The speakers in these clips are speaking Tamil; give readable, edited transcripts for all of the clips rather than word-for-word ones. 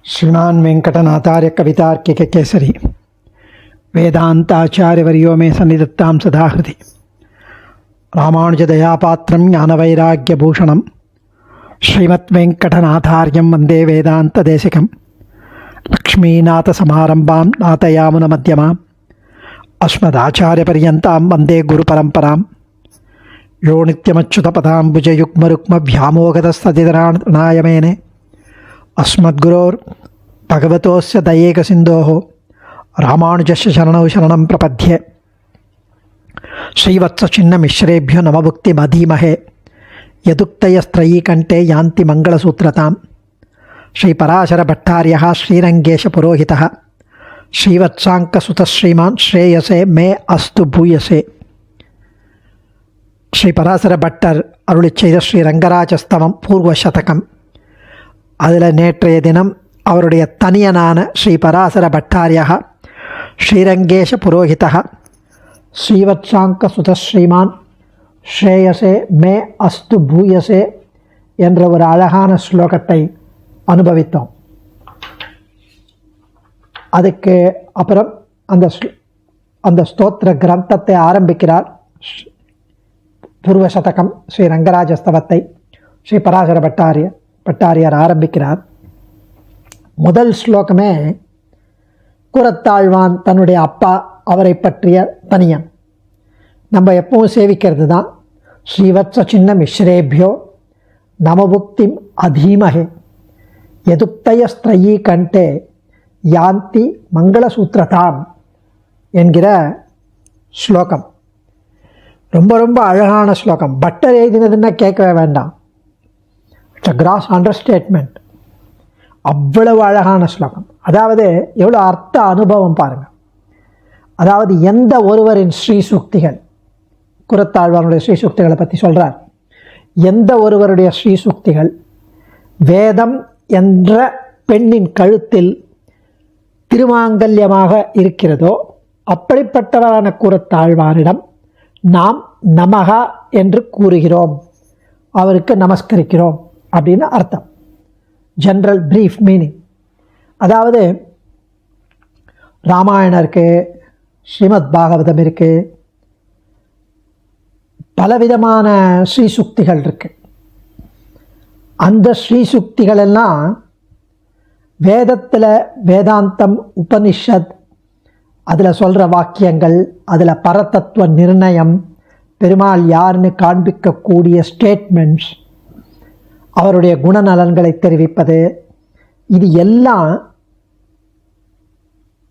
श्रीमान वेंकटनाथार्य कवितार्किक केसरी वेदांताचार्यवर्यो मे सन्निधत्तां सदा हृदि रामानुजदयापात्रं ज्ञानवैराग्यभूषणं श्रीमद्वेंकटनाथार्यं वन्दे वेदान्तदेशिकं लक्ष्मीनाथसमारम्भां नाथयामुनमध्यमाम् अस्मदाचार्यपर्यन्तां वन्दे गुरुपरम्परां यो नित्यमच्युतपदाम्बुजयुग्मरुक्मव्यामोगतस्तदितराणाय मेने अस्मद्गुरोर् भगवतोस्य दयेकसिन्धोः रामानुजस्य शरणौ शरणं प्रपद्ये। श्रीवत्सचिन्नमिश्रेभ्यो नमभुक्तिमधीमहे यदुक्तयस्त्रयीकण्ठे यान्ति मङ्गलसूत्रताम्। श्रीपराशरभट्टार्यः श्रीरङ्गेशपुरोहितः श्रीवत्साङ्कसुतः श्रीमान् श्रेयसे मे अस्तु भूयसे। श्रीपराशरभट्टर् अरुளிச்செய்த ஸ்ரீரங்கராஜஸ்தவம் பூர்வசதகம். அதில் நேற்றைய தினம் அவருடைய தனியனான ஸ்ரீ பராசர பட்டாரியா ஸ்ரீரங்கேஷ புரோஹிதா ஸ்ரீவத்சாங்க சுதஸ்ரீமான் ஸ்ரேயசே மே அஸ்து பூயசே என்ற ஒரு அழகான ஸ்லோகத்தை அனுபவித்தோம். அதுக்கு அப்புறம் அந்த ஸ்தோத்திர கிரந்தத்தை ஆரம்பிக்கிறார். பூர்வசதகம் ஸ்ரீ ரங்கராஜஸ்தவத்தை ஸ்ரீ பராசர பட்டாரியார் ஆரம்பிக்கிறார். முதல் ஸ்லோகமே கூரத்தாழ்வான் தன்னுடைய அப்பா அவரை பற்றிய தனியன். நம்ம எப்பவும் சேவிக்கிறது தான். ஸ்ரீவத்ச சின்ன மிஸ்ரேபியோ நமபுக்திம் அதீமகே எதுக்தயஸ்திரயீ கண்டே யாந்தி மங்களசூத்திரதாம் என்கிற ஸ்லோகம். ரொம்ப ரொம்ப அழகான ஸ்லோகம். பட்டர் எழுதினதுன்னா கேட்கவே வேண்டாம். It's a gross understatement. அவ்வளவு அழகான ஸ்லோகம். அதாவது எவ்வளோ அர்த்த அனுபவம் பாருங்கள். அதாவது எந்த ஒருவரின் ஸ்ரீசுக்திகள், குரத்தாழ்வானுடைய ஸ்ரீசுக்திகளை பற்றி சொல்கிறார். எந்த ஒருவருடைய ஸ்ரீசுக்திகள் வேதம் என்ற பெண்ணின் கழுத்தில் திருமாங்கல்யமாக இருக்கிறதோ அப்படிப்பட்டவரான குரத்தாழ்வானிடம் நாம் நமகா என்று கூறுகிறோம், அவருக்கு நமஸ்கரிக்கிறோம் அப்படின்னு அர்த்தம். General brief meaning. அதாவது ராமாயணம் இருக்குது, ஸ்ரீமத் பாகவதம் இருக்குது, பலவிதமான ஸ்ரீசுக்திகள் இருக்குது. அந்த ஸ்ரீசுக்திகள் எல்லாம் வேதத்தில் வேதாந்தம் உபனிஷத் அதில் சொல்கிற வாக்கியங்கள், அதில் பரதத்துவ நிர்ணயம், பெருமாள் யாருன்னு காண்பிக்கக்கூடிய ஸ்டேட்மெண்ட்ஸ், அவருடைய குணநலன்களை தெரிவிப்பது, இது எல்லாம்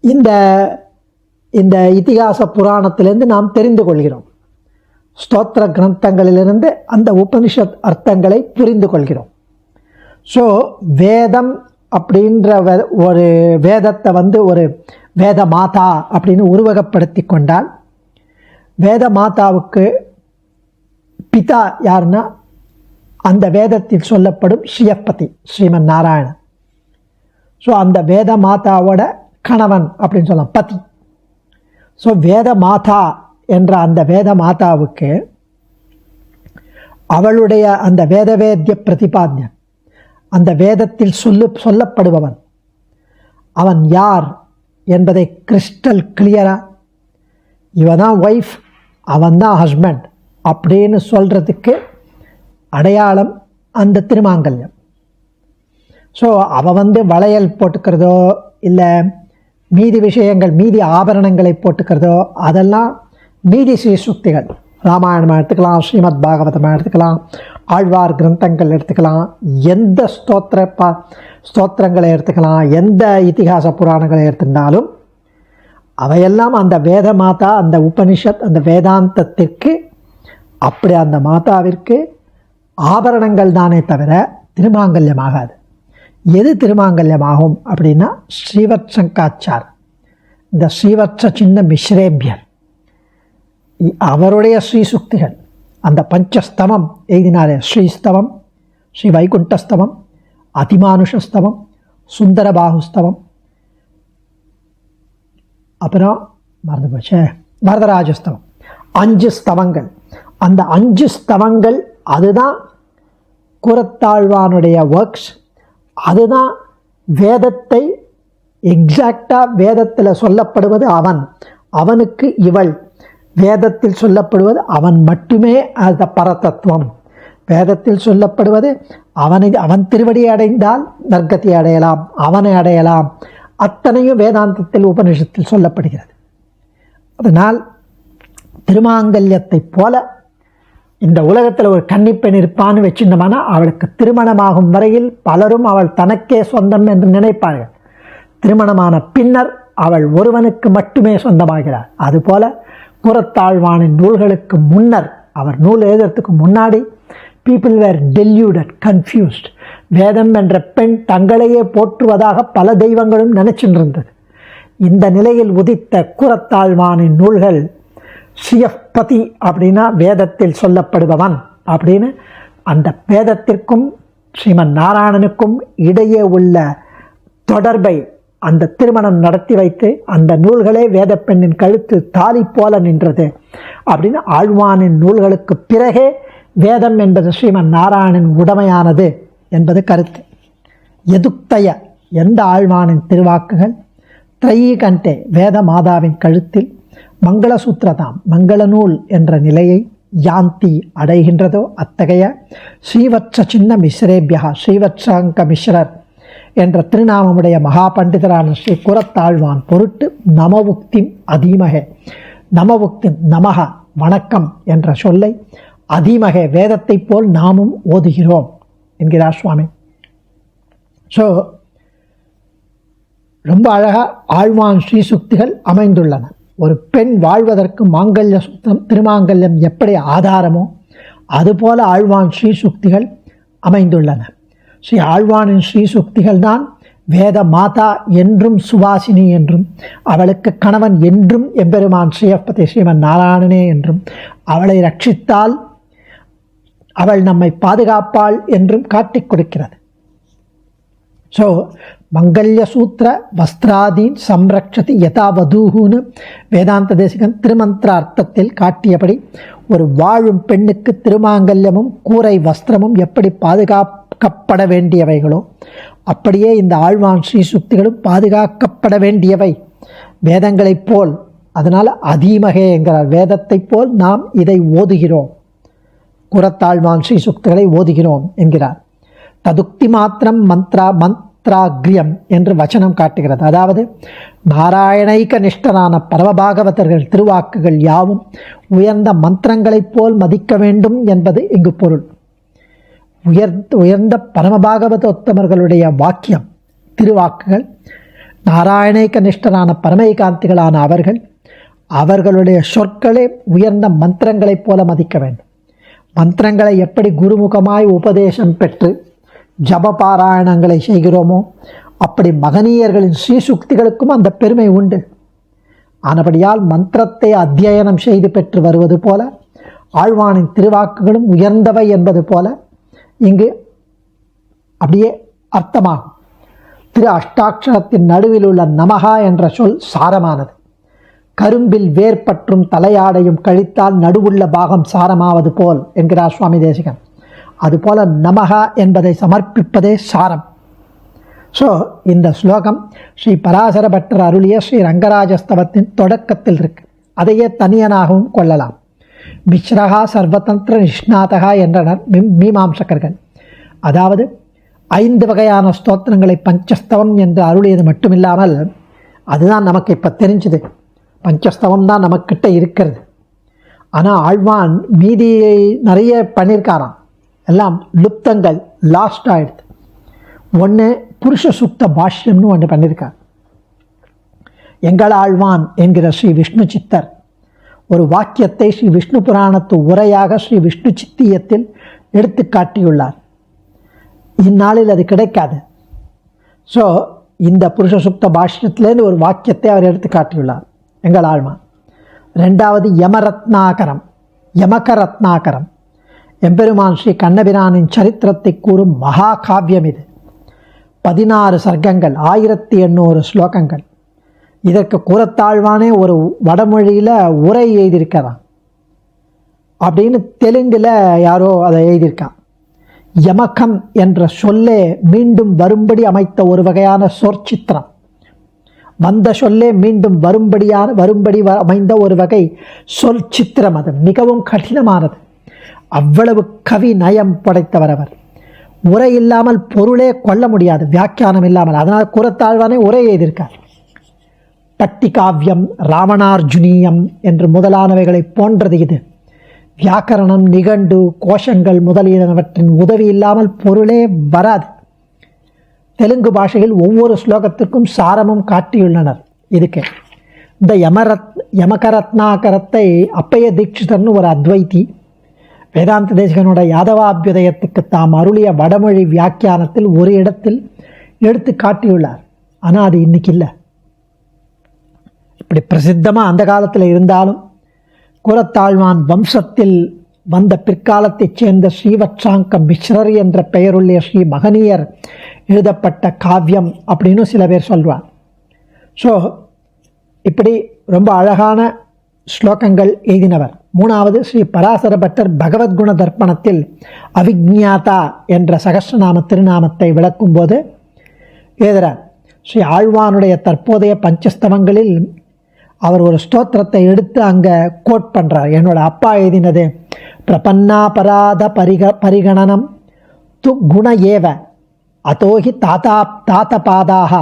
இந்த இந்த இதிகாச புராணத்திலிருந்து நாம் தெரிந்து கொள்கிறோம். ஸ்தோத்திர கிரந்தங்களிலிருந்து அந்த உபனிஷத் அர்த்தங்களை புரிந்து கொள்கிறோம். ஸோ வேதம் அப்படின்ற ஒரு வேதத்தை ஒரு வேத மாதா அப்படின்னு உருவகப்படுத்தி கொண்டால், வேத மாதாவுக்கு பிதா யாருன்னா அந்த வேதத்தில் சொல்லப்படும் ஸ்ரீயப்பதி ஸ்ரீமன் நாராயணன். ஸோ அந்த வேத மாதாவோட கணவன் அப்படின்னு சொல்லலாம், பதி. ஸோ வேத மாதா என்ற அந்த வேத மாதாவுக்கு அவளுடைய அந்த வேதவேத்ய பிரதிபாத்தியன், அந்த வேதத்தில் சொல்லப்படுபவன் அவன் யார் என்பதை கிறிஸ்டல் கிளியராக இவன் தான் ஒய்ஃப், அவன் தான் ஹஸ்பண்ட் அப்படின்னு சொல்கிறதுக்கு அடையாளம் அந்த திருமாங்கல்யம். ஸோ அவன் வளையல் போட்டுக்கிறதோ இல்லை மீதி விஷயங்கள், மீதி ஆபரணங்களை போட்டுக்கிறதோ அதெல்லாம் மீதி ஸ்ரீசுக்திகள். ராமாயணமாக எடுத்துக்கலாம், ஸ்ரீமத் பாகவதமாக எடுத்துக்கலாம், ஆழ்வார் கிரந்தங்கள் எடுத்துக்கலாம், எந்த ஸ்தோத்திரங்களை எடுத்துக்கலாம், எந்த இதிகாச புராணங்களை எடுத்துட்டாலும் அவையெல்லாம் அந்த வேத மாதா, அந்த உபனிஷத், அந்த வேதாந்தத்திற்கு, அப்படி அந்த மாதாவிற்கு ஆபரணங்கள் தானே தவிர திருமாங்கல்யமாகாது. எது திருமாங்கல்யமாகும் அப்படின்னா ஸ்ரீவத் சங்காச்சார், இந்த ஸ்ரீவத்ச சின்ன மிஸ்ரேபியர் அவருடைய ஸ்ரீசுக்திகள். அந்த பஞ்சஸ்தவம் எழுதினாரே, ஸ்ரீஸ்தவம், ஸ்ரீ வைகுண்டஸ்தவம், அதிமானுஷஸ்தவம், சுந்தரபாகுஸ்தவம், அப்புறம் மறந்து போச்சே வரதராஜஸ்தவம். 5 ஸ்தவங்கள். அந்த 5 ஸ்தவங்கள் அதுதான் கூரத்தாழ்வானுடைய ஒர்க்ஸ். அதுதான் வேதத்தை எக்ஸாக்டாக வேதத்தில் சொல்லப்படுவது அவன், அவனுக்கு இவள், வேதத்தில் சொல்லப்படுவது அவன் மட்டுமே அந்த பரதத்துவம். வேதத்தில் சொல்லப்படுவது அவன் திருவடியை அடைந்தால் நற்கத்தை அடையலாம், அவனை அடையலாம், அத்தனையும் வேதாந்தத்தில் உபனிஷத்தில் சொல்லப்படுகிறது. அதனால் திருமாங்கல்யத்தை போல இந்த உலகத்தில் ஒரு கன்னிப்பெண் இருப்பான்னு வச்சிருந்தோம்னா அவளுக்கு திருமணமாகும் வரையில் பலரும் அவள் தனக்கே சொந்தம் என்று நினைப்பார்கள். திருமணமான பின்னர் அவள் ஒருவனுக்கு மட்டுமே சொந்தமாகிறார். அதுபோல கூரத்தாழ்வானின் நூல்களுக்கு முன்னர், அவர் நூல் எழுதுறதுக்கு முன்னாடி people were deluded, confused. வேதம் என்ற பெண் தங்களையே போற்றுவதாக பல தெய்வங்களும் நினைச்சிருந்தது. இந்த நிலையில் உதித்த கூரத்தாழ்வானின் நூல்கள் ஸ்ரீயப்பதி அப்படின்னா வேதத்தில் சொல்லப்படுபவன் அப்படின்னு, அந்த வேதத்திற்கும் ஸ்ரீமன் நாராயணனுக்கும் இடையே உள்ள தொடர்பை அந்த திருமணம் நடத்தி வைத்து அந்த நூல்களே வேத பெண்ணின் கழுத்து தாலி போல நின்றது அப்படின்னு ஆழ்வானின் நூல்களுக்கு பிறகே வேதம் என்பது ஸ்ரீமன் நாராயணன் உடமையானது என்பது கருத்து. எதுக்தய எந்த ஆழ்வானின் திருவாக்குகள் திரையீ கண்டே வேத மாதாவின் கழுத்தில் மங்களசூத்திரதாம் மங்கள நூல் என்ற நிலையை யாந்தி அடைகின்றதோ அத்தகைய ஸ்ரீவத்ச சின்ன மிஸ்ரேபியா ஸ்ரீவத்சாங்க மிஸ்ரர் என்ற திருநாமமுடைய மகா பண்டிதரான ஸ்ரீ கூரத்தாழ்வான் பொருட்டு நமவுக்தி அதீமகே, நமவுக்தி நமக வணக்கம் என்ற சொல்லை அதீமகே வேதத்தை போல் நாமும் ஓதுகிறோம் என்கிறார் சுவாமி. ஸோ ரொம்ப அழகாக ஆழ்வான் ஸ்ரீசுக்திகள் அமைந்துள்ளன. ஒரு பெண் வாழ்வதற்கு மாங்கல்ய சூத்திரம் திருமாங்கல்யம் எப்படி ஆதாரமோ அதுபோல ஆழ்வான் ஸ்ரீசுக்திகள் அமைந்துள்ளன. ஸ்ரீ ஆழ்வானின் ஸ்ரீசுக்திகள் தான் வேத மாதா என்றும் சுவாசினி என்றும், அவளுக்கு கணவன் என்றும் எம்பெருமான் ஸ்ரீயப்பதி ஸ்ரீமன் நாராயணனே என்றும், அவளை ரட்சித்தால் அவள் நம்மை பாதுகாப்பாள் என்றும் காட்டிக் கொடுக்கிறது. ஸோ மங்கல்ய சூத்திர வஸ்திராதீன் சம்ரக்ஷதி யதா வதூஹுன்னு வேதாந்த தேசிகன் திருமந்திர அர்த்தத்தில் காட்டியபடி ஒரு வாழும் பெண்ணுக்கு திருமாங்கல்யமும் கூரை வஸ்திரமும் எப்படி பாதுகாக்கப்பட வேண்டியவைகளோ அப்படியே இந்த ஆழ்வான் ஸ்ரீசுக்திகளும் பாதுகாக்கப்பட வேண்டியவை வேதங்களைப் போல். அதனால் அதீமகே என்கிறார், வேதத்தைப் போல் நாம் இதை ஓதுகிறோம், கூரத்தாழ்வான் ஸ்ரீசுக்திகளை ஓதுகிறோம் என்கிறார். ததுக்தி மாத்திரம் மந்த்ராக்ரியம் என்று வச்சனம் காட்டுகிறது. அதாவது நாராயணைக்க நிஷ்டரான பரமபாகவதர்கள் திருவாக்குகள் யாவும் உயர்ந்த மந்திரங்களைப் போல் மதிக்க வேண்டும் என்பது இங்கு பொருள். உயர்ந்த பரமபாகவதோத்தமர்களுடைய வாக்கியம் திருவாக்குகள் நாராயணைக்க நிஷ்டரான பரமைகாந்திகளான அவர்களுடைய சொற்களே உயர்ந்த மந்திரங்களைப் போல மதிக்க வேண்டும். மந்திரங்களை எப்படி குருமுகமாய் உபதேசம் பெற்று ஜப பாராயணங்களை செய்கிறோமோ அப்படி மகனீயர்களின் ஸ்ரீசுக்திகளுக்கும் அந்த பெருமை உண்டு. ஆனபடியால் மந்திரத்தை அத்தியனம் செய்து பெற்று வருவது போல ஆழ்வானின் திருவாக்குகளும் உயர்ந்தவை என்பது போல இங்கு அப்படியே அர்த்தமாகும். திரு அஷ்டாட்சரத்தின் நடுவில் உள்ள நமகா என்ற சொல் சாரமானது. கரும்பில் வேர்பற்றும் தலையாடையும் கழித்தால் நடுவுள்ள பாகம் சாரமாவது போல் என்கிறார் சுவாமி தேசிகன். அதுபோல நமகா என்பதை சமர்ப்பிப்பதே சாரம். ஸோ இந்த ஸ்லோகம் ஸ்ரீ பராசர பட்டர் அருளிய ஸ்ரீ ரங்கராஜஸ்தவத்தின் தொடக்கத்தில் இருக்கு. அதையே தனியனாகவும் கொள்ளலாம். மிஸ்ரகா சர்வதந்திர நிஷ்ணாதகா என்றனர் மீமாம்சகர்கள். அதாவது 5 வகையான ஸ்தோத்திரங்களை பஞ்சஸ்தவம் என்று அருளியது மட்டுமில்லாமல், அதுதான் நமக்கு இப்போ தெரிஞ்சுது, பஞ்சஸ்தவம் தான் நமக்கிட்ட இருக்கிறது. ஆனால் ஆழ்வான் மீதி நிறைய பண்ணியிருக்காராம், எல்லாம் லுப்தங்கள், லாஸ்ட் ஆயிடுது. ஒன்று புருஷ சுத்த பாஷ்யம்னு ஒன்று பண்ணியிருக்கார். எங்கள் ஆழ்வான் என்கிற ஸ்ரீ விஷ்ணு சித்தர் ஒரு வாக்கியத்தை ஸ்ரீ விஷ்ணு புராணத்து உரையாக ஸ்ரீ விஷ்ணு சித்தியத்தில் எடுத்து காட்டியுள்ளார். இந்நாளில் அது கிடைக்காது. ஸோ இந்த புருஷ சுத்த பாஷ்யத்திலேருந்து ஒரு வாக்கியத்தை அவர் எடுத்து காட்டியுள்ளார் எங்கள் ஆழ்வான். 2வது யமகரத்னாகரம் எம்பெருமான் ஸ்ரீ கண்ணபிரானின் சரித்திரத்தை கூறும் மகா காவியம் இது. 16 சர்க்கங்கள், 1800 ஸ்லோகங்கள். இதற்கு கூரத்தாழ்வானே ஒரு வடமொழியில் உரை எழுதியிருக்கிறான் அப்படின்னு தெலுங்கில் யாரோ அதை எழுதியிருக்கான். யமகம் என்ற சொல்லே மீண்டும் வரும்படி அமைத்த ஒரு வகையான சொற்சித்திரம். வந்த சொல்லே மீண்டும் வரும்படி அமைந்த ஒரு வகை சொல் சித்திரம். அது மிகவும் கடினமானது. அவ்வளவு கவி நயம் படைத்தவர் அவர். உரை இல்லாமல் பொருளே கொள்ள முடியாது, வியாக்கியானம் இல்லாமல். அதனால் கூறத்தாழ்வானே உரை எழுதியிருக்கார். பட்டி காவியம், ராவணார்ஜுனியம் என்று முதலானவைகளை போன்றது இது. வியாக்கரணம், நிகண்டு, கோஷங்கள் முதலியனவற்றின் உதவி இல்லாமல் பொருளே வராது. தெலுங்கு பாஷையில் ஒவ்வொரு ஸ்லோகத்திற்கும் சாரமும் காட்டியுள்ளனர். இதுக்கு இந்த யமகரத்னாகரத்தை அப்பைய தீட்சிதர்னு ஒரு அத்வைத்தி வேதாந்த தேசிகனோட யாதவாபியுதயத்துக்கு தாம் அருளிய வடமொழி வியாக்கியானத்தில் ஒரு இடத்தில் எடுத்து காட்டியுள்ளார். ஆனால் அது இன்னைக்கு இல்லை. இப்படி பிரசித்தமாக அந்த காலத்தில் இருந்தாலும் கூறத்தாழ்வான் வம்சத்தில் வந்த பிற்காலத்தைச் சேர்ந்த ஸ்ரீவத்சாங்க மிஸ்ரர் என்ற பெயருள்ள ஸ்ரீ மகனியர் எழுதப்பட்ட காவியம் அப்படின்னு சில பேர் சொல்வார். ஸோ இப்படி ரொம்ப அழகான ஸ்லோகங்கள் எழுதினவர். மூணாவது, ஸ்ரீ பராசர பட்டர் பகவத்குண தர்ப்பணத்தில் அவிஜ்ஞாதா என்ற சகஸ்ரநாம திருநாமத்தை விளக்கும் போது எழுதுகிறார். ஸ்ரீ ஆழ்வானுடைய தற்போதைய பஞ்சஸ்தவங்களில் அவர் ஒரு ஸ்தோத்திரத்தை எடுத்து அங்கே கோட் பண்ணுறார். என்னோட அப்பா எழுதினது பிரபன்னாபராத பரிகணனம் து குண ஏவ அதோஹி தாத்தபாதாக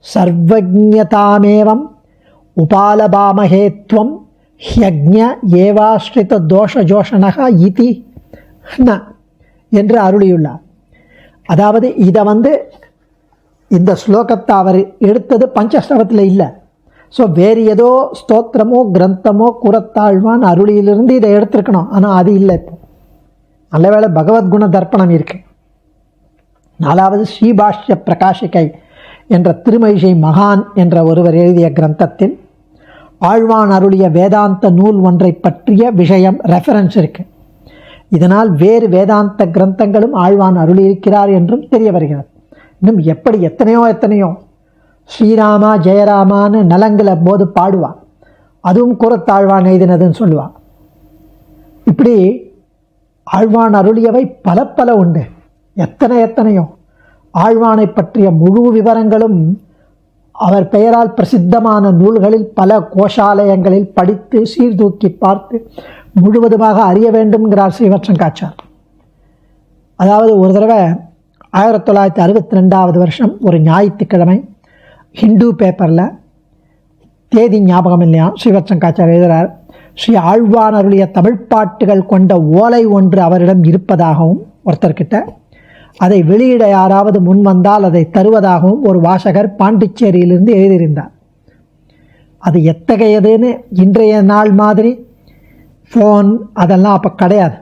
சர்வஜதாமேவம் உபாலபாமஹேத்வம் ஹ்யக்ஞ ஏவாஸ்ரித தோஷஜோஷணக இதி ந என்று அருளியுள்ளார். அதாவது இதை இந்த ஸ்லோகத்தை அவர் எடுத்தது பஞ்சஸ்தவத்தில் இல்லை. ஸோ வேறு ஏதோ ஸ்தோத்திரமோ கிரந்தமோ கூறத்தாழ்வான் அருளியிலிருந்து இதை எடுத்துருக்கணும். ஆனால் அது இல்லை. இப்போ நல்லவேளை பகவத்குண தர்ப்பணம் இருக்கு. நாலாவது, ஸ்ரீபாஷ்ய பிரகாஷிகை என்ற திருமழிசை மகான் என்ற ஒருவர் எழுதிய கிரந்தத்தில் ஆழ்வான் அருளிய வேதாந்த நூல் ஒன்றை பற்றிய விஷயம் ரெஃபரன்ஸ் இருக்கு. இதனால் வேறு வேதாந்த கிரந்தங்களும் ஆழ்வான் அருளியிருக்கிறார் என்றும் தெரிய வருகிறது. இன்னும் எப்படி எத்தனையோ ஸ்ரீராமா ஜெயராமான்னு நலங்கில் போது பாடுவான். அதுவும் கூறத்தாழ்வான் எழுதினதுன்னு சொல்லுவான். இப்படி ஆழ்வான் அருளியவை பல உண்டு. எத்தனையோ ஆழ்வானை பற்றிய முழு விவரங்களும் அவர் பெயரால் பிரசித்தமான நூல்களில் பல கோஷாலயங்களில் படித்து சீர்தூக்கி பார்த்து முழுவதுமாக அறிய வேண்டும்ங்கிறார் ஸ்ரீவத்சங்காச்சார். அதாவது ஒரு தடவை 1962 வருஷம் ஒரு ஞாயிற்றுக்கிழமை ஹிந்து பேப்பரில், தேதி ஞாபகம் இல்லையா, ஸ்ரீவத்சங்காச்சார் எழுதுகிறார். ஸ்ரீ ஆழ்வான் அருளிய தமிழ் பாட்டுகள் கொண்ட ஓலை ஒன்று அவரிடம் இருப்பதாகவும் ஒருத்தர்கிட்ட அதை வெளியிட யாராவது முன் வந்தால் அதை தருவதாகவும் ஒரு வாசகர் பாண்டிச்சேரியிலிருந்து எழுதியிருந்தார். அது எத்தகையதுன்னு இன்றைய நாள் மாதிரி ஃபோன் அதெல்லாம் அப்போ கிடையாது.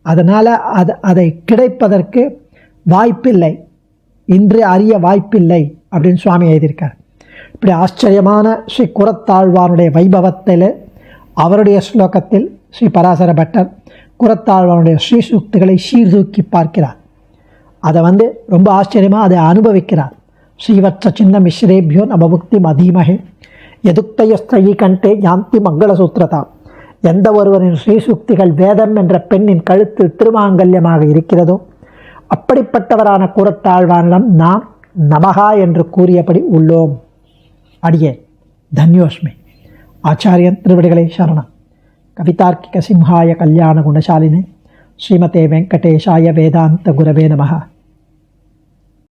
அதனால் அதை கிடைப்பதற்கு வாய்ப்பில்லை, இன்று அறிய வாய்ப்பில்லை அப்படின்னு சுவாமி எழுதியிருக்கார். இப்படி ஆச்சரியமான ஸ்ரீ கூறத்தாழ்வானுடைய வைபவத்தில் அவருடைய ஸ்லோகத்தில் ஸ்ரீ பராசர பட்டர் கூறத்தாழ்வானுடைய ஸ்ரீசூக்திகளை சீர்தூக்கி பார்க்கிறார். அதை ரொம்ப ஆச்சரியமாக அதை அனுபவிக்கிறார். ஸ்ரீவத்ச சின்ன மிஸ்ரேபியோ நமபுக்தி மதீமகே எதுக்தயஸ்திரயி கண்டே ஞாந்தி மங்களசூத்திரதாம். எந்த ஒருவரின் ஸ்ரீசூக்திகள் வேதம் என்ற பெண்ணின் கழுத்தில் திருமாங்கல்யமாக இருக்கிறதோ அப்படிப்பட்டவரான கூறத்தாழ்வானிடம் நாம் நமகா என்று கூறியபடி உள்ளோம். அடியே தன்யோஸ்மி. ஆச்சாரியன் திருவடிகளை சரணம். கவிதார்க்கிக சிம்ஹாய கல்யாண குணசாலினே ஸ்ரீமதே வெங்கடேஷாய வேதாந்த குரவே நமஹ.